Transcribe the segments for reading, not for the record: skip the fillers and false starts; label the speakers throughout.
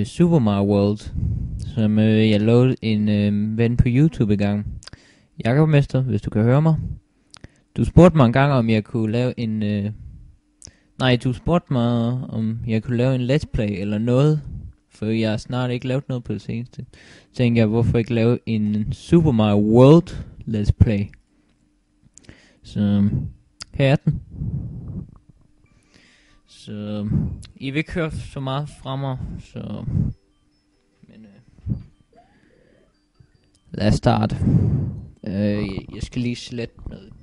Speaker 1: Super Mario World, som jeg lovede en ven på YouTube i gang. Jakob Mester, hvis du kan høre mig. Du spurgte mig en gang, om jeg kunne lave en... du spurgte mig, om jeg kunne lave en let's play eller noget. For jeg har snart ikke lavet noget på det seneste. Så tænkte jeg, hvorfor ikke lave en Super Mario World let's play. Så her er den. Så I vil ikke høre så meget fra mig, så... Men lad os starte. Jeg skal lige slette noget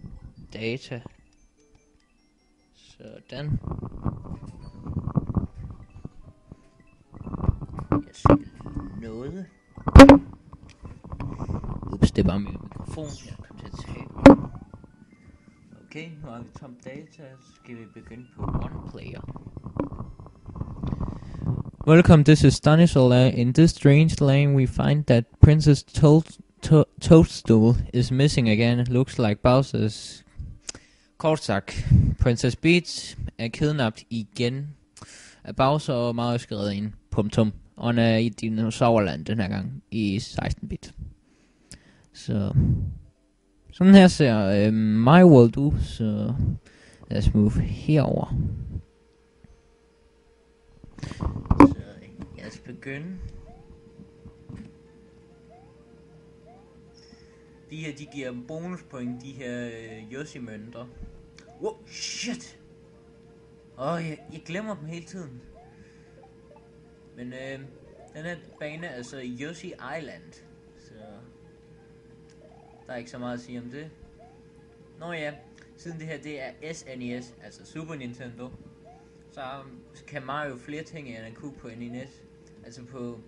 Speaker 1: data. Sådan. Jeg skal noget. Ups, det var min mikrofon, jeg kom til at tabe. Okay, nu har vi tom data, så skal vi begynde på one player. Welcome, this is Stanislaw. In this strange land we find that Princess Toadstool is missing again. It looks like Bowser's... Kort sagt, Princess Peach er kidnappet igen af Bowser, og Mario skal redde hende. Punktum. Og hun er i dinosaurland den her gang i 16-bit. Så sådan her ser My World ud, så lad os move herover. Så jeg skal begynde. De her, de giver bonuspoint, de her Yoshi-mønter. Wow, shit! Jeg glemmer dem hele tiden. Men den her bane er altså Yoshi Island. Så der er ikke så meget at sige om det. Nå ja, siden det her det er SNES, altså Super Nintendo, så kan Mario flere ting end han kunne på NES. Altså på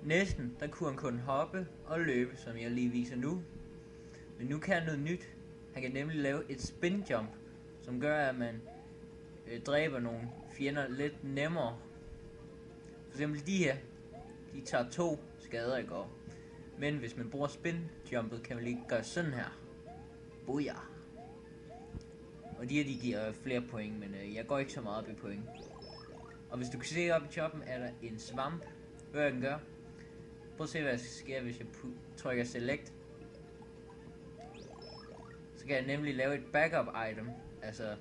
Speaker 1: NES'en, der kunne han kun hoppe og løbe, som jeg lige viser nu. Men nu kan han noget nyt. Han kan nemlig lave et spin jump, som gør at man dræber nogle fjender lidt nemmere. For eksempel de her, de tager 2 skader i går. Men hvis man bruger spin jumpet, kan man lige gøre sådan her. Booyah. Og de her, de giver flere point, men jeg går ikke så meget op i point. Og hvis du kan se op i toppen, er der en svamp. Hvad den gør? Prøv at se, hvad der sker, hvis jeg trykker select. Så kan jeg nemlig lave et backup item. Altså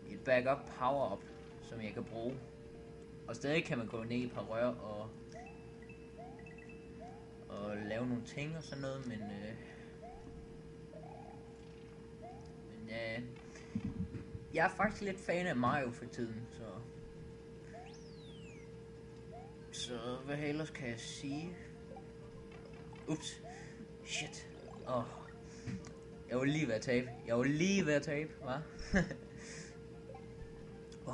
Speaker 1: et backup power up, som jeg kan bruge. Og stadig kan man gå ned i et par rør og lave nogle ting og sådan noget, men jeg er faktisk lidt fan af Mario for tiden, så hvad ellers kan jeg sige? Ups, shit, jeg var lige ved at tabe, hva?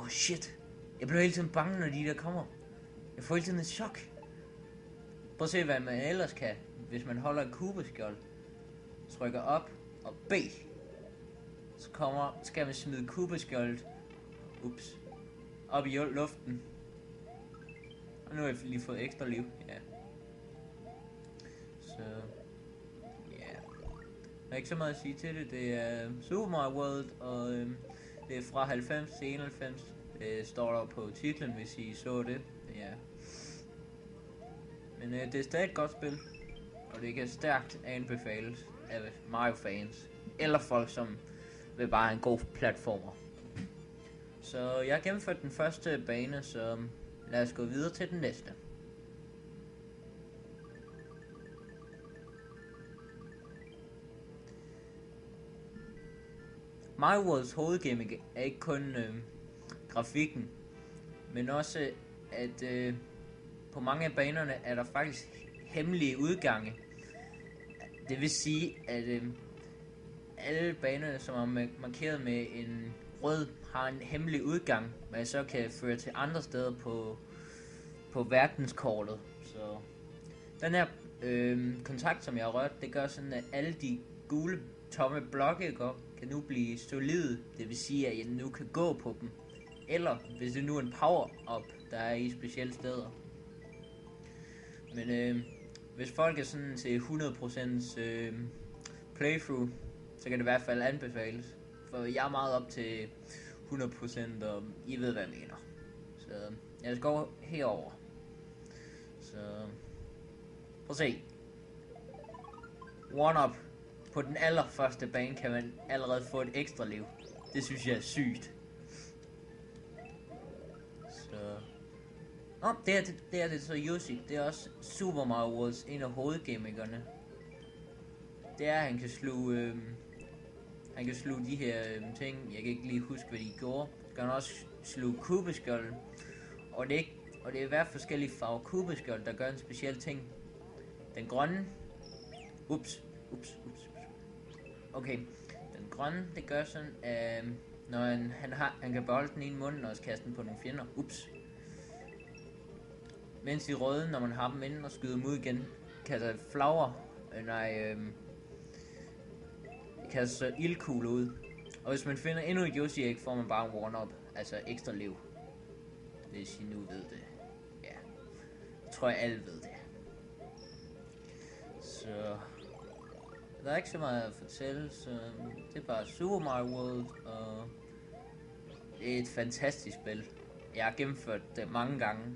Speaker 1: Shit. Jeg bliver hele tiden bange, når de der kommer. Jeg får hele tiden et chok. Prøv at se, hvad man ellers kan. Hvis man holder et kubeskjold, trykker op og B, så skal man smide kubeskjoldet op i luften. Og nu har jeg lige fået ekstra liv. Ja. Så ja. Der er ikke så meget at sige til det. Det er Super Mario World, og det er fra 90 til 91. Det står der på titlen, hvis I så det. Ja. Men det er stadig et godt spil, og det kan stærkt anbefales af Mario-fans, eller folk, som vil bare have en god platformer. Så jeg har gennemført den første bane, så lad os gå videre til den næste. Mario Worlds hovedgimmick er ikke kun grafikken, men også at på mange af banerne er der faktisk hemmelige udgange. Det vil sige, at alle banerne, som er markeret med en rød, har en hemmelig udgang, man så kan føre til andre steder på verdenskortet. Så den her kontakt, som jeg har rørt, det gør sådan, at alle de gule tomme blokke kan nu blive solide. Det vil sige, at jeg nu kan gå på dem. Eller hvis det nu er en power-up, der er i specielle steder. Men hvis folk er sådan til 100% playthrough, så kan det i hvert fald anbefales. For jeg er meget op til 100%, og I ved hvad jeg mener. Så jeg skal gå herover. Så prøv at se. One-up. På den allerførste bane kan man allerede få et ekstra liv. Det synes jeg er sygt. Så... det er så Yoshi. Det er også Super Mario Worlds en af hovedgimmickerne. Det er, at han kan sluge de her ting. Jeg kan ikke lige huske, hvad de gjorde. Han kan også sluge kubeskjolden. Og det er hver forskellige farver kubeskjold, der gør en speciel ting. Den grønne... Ups. Okay. Den grønne, det gør sådan, når han kan beholde den i munden og også kaste den på nogle fjender. Ups. Mens de røde, når man har dem inden og skyder dem ud igen, kaster kaster ildkugler ud. Og hvis man finder endnu et Yoshi-æg, får man bare en one-up, altså ekstra liv. Hvis I nu ved det. Ja. Jeg tror, alle ved det. Så... Der er ikke så meget at fortælle, så det er bare Super Mario World, og det er et fantastisk spil. Jeg har gennemført det mange gange.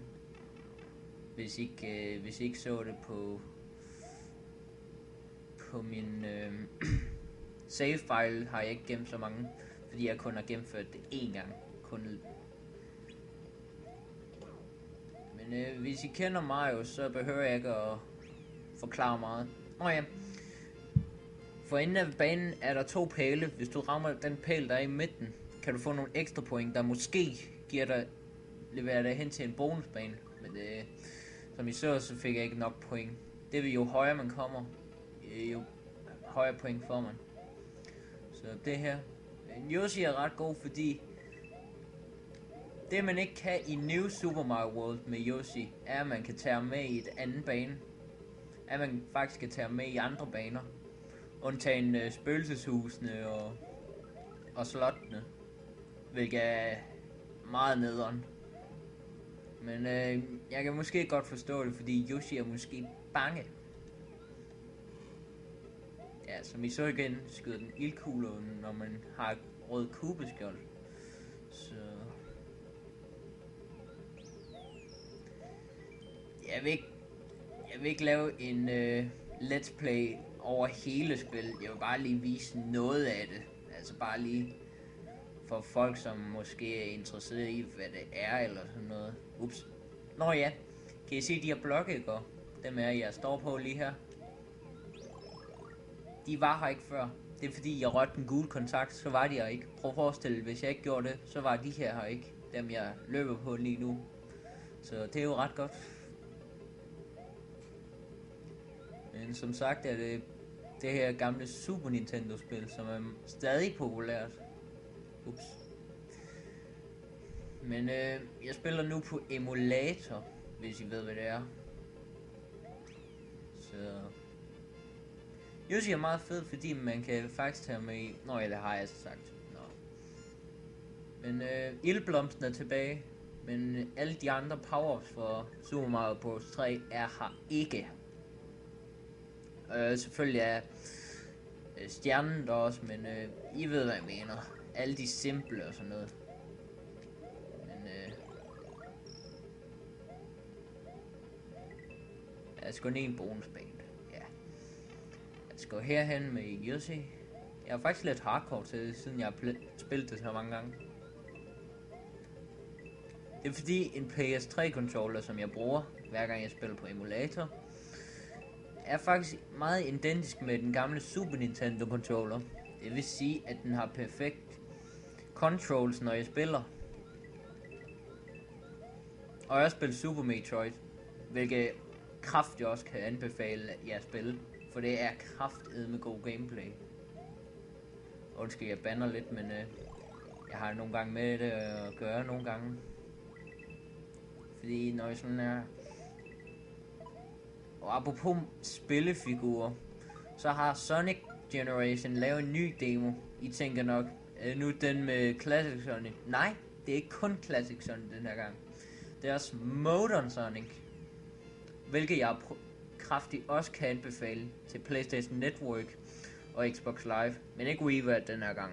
Speaker 1: Hvis I ikke så det på min save file, har jeg ikke gemt så mange, fordi jeg kun har gennemført det én gang. Men hvis I kender Mario, så behøver jeg ikke at forklare meget. Ja. For enden af banen er der 2 pæle. Hvis du rammer den pæl, der er i midten, kan du få nogle ekstra point, der måske leverer dig hen til en bonusbane. Men som I så fik jeg ikke nok point. Det vil jo højere man kommer, jo højere point får man. Så det her. Yoshi er ret god, fordi det man ikke kan i New Super Mario World med Yoshi, er at man kan tage med i et andet bane. At man faktisk kan tage med i andre baner. Undtagen spøgelseshusene og slottene, hvilket er meget nederen. Men jeg kan måske godt forstå det, fordi Yoshi er måske bange. Ja, som I så igen, skyder den ildkugle, når man har et rød kubeskjold. Så... Jeg vil ikke lave en let's play over hele spillet. Jeg vil bare lige vise noget af det. Altså bare lige for folk, som måske er interesseret i, hvad det er, eller sådan noget. Ups. Nå ja. Kan I se de her blokke, ikke? Dem er jeg står på lige her. De var her ikke før. Det er fordi, jeg rørte den gule kontakt, så var de her ikke. Prøv at forestille, hvis jeg ikke gjorde det, så var de her ikke. Dem jeg løber på lige nu. Så det er jo ret godt. Men som sagt er det her gamle Super Nintendo-spil, som er stadig populært. Ups. Men jeg spiller nu på emulator, hvis I ved, hvad det er. Så... Yoshi er meget fed, fordi man kan faktisk tage med i... Nå ja, det har jeg så sagt. Nå. Men ildblomsten er tilbage. Men alle de andre power-ups for Super Mario Bros. 3 er her ikke. Selvfølgelig er stjernen der også, men I ved hvad jeg mener. Alle de simple og sådan noget. Men jeg skal gå ned i en bonusbane. Ja. Jeg skal gå herhen med Yoshi. Jeg er faktisk lidt hardcore til det, siden jeg har spillet det så mange gange. Det er fordi en PS3 controller, som jeg bruger hver gang jeg spiller på emulator, er faktisk meget identisk med den gamle Super Nintendo controller. Det vil sige, at den har perfekt controls, når jeg spiller. Og jeg spiller Super Metroid, hvilket kraftigt også kan anbefale jer at spille, for det er kraftedme god gameplay. Undskyld, jeg bander lidt, men jeg har nogle gange med det at gøre nogle gange. Fordi når jeg sådan er... Og apropos spillefigurer, så har Sonic Generation lavet en ny demo. I tænker nok, nu den med Classic Sonic. Nej, det er ikke kun Classic Sonic den her gang. Det er også Modern Sonic, hvilket jeg kraftigt også kan anbefale til PlayStation Network og Xbox Live, men ikke Wii den her gang,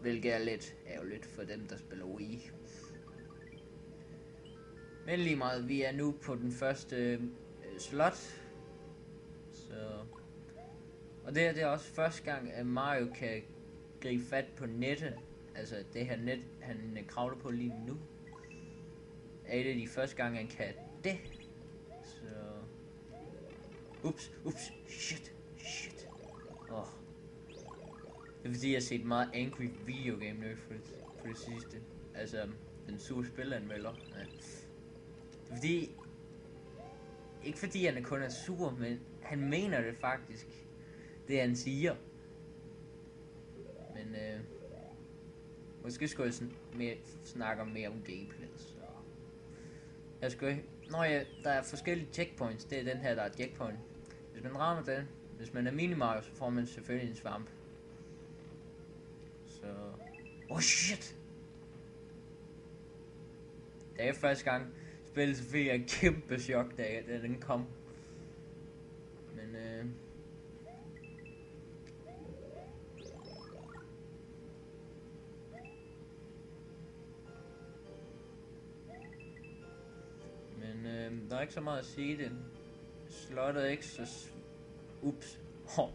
Speaker 1: hvilket er lidt ærgerligt for dem, der spiller Wii. Men lige meget, vi er nu på den første slot. Så... Og det er også første gang, at Mario kan gribe fat på nettet. Altså det her net, han kravler på lige nu. Er et af de første gange, han kan det. Så... Ups, shit. Åh. Det er fordi, jeg har set meget angry videogame nerd for det sidste. Altså, den sure spilanmelder. Ja. Det er fordi... Ikke fordi han kun er sur, men han mener det faktisk. Det han siger. Men måske skulle jeg snakke mere om gameplay. Så... Jeg skulle... Nå ja, der er forskellige checkpoints. Det er den her, der er checkpoint. Hvis man rammer den, hvis man er minimario, så får man selvfølgelig en svamp. Så... Oh shit! Det er første gang spillet, så fik jeg en kæmpe chok, da den kom. Men der er ikke så meget at sige det. Slottet er ikke så... Ups.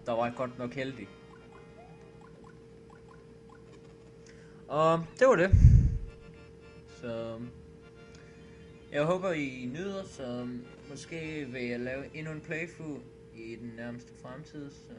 Speaker 1: Der var jeg godt nok heldig. Og det var det. Så... Jeg håber I nyder, så måske vil jeg lave endnu en playthrough i den nærmeste fremtid, så...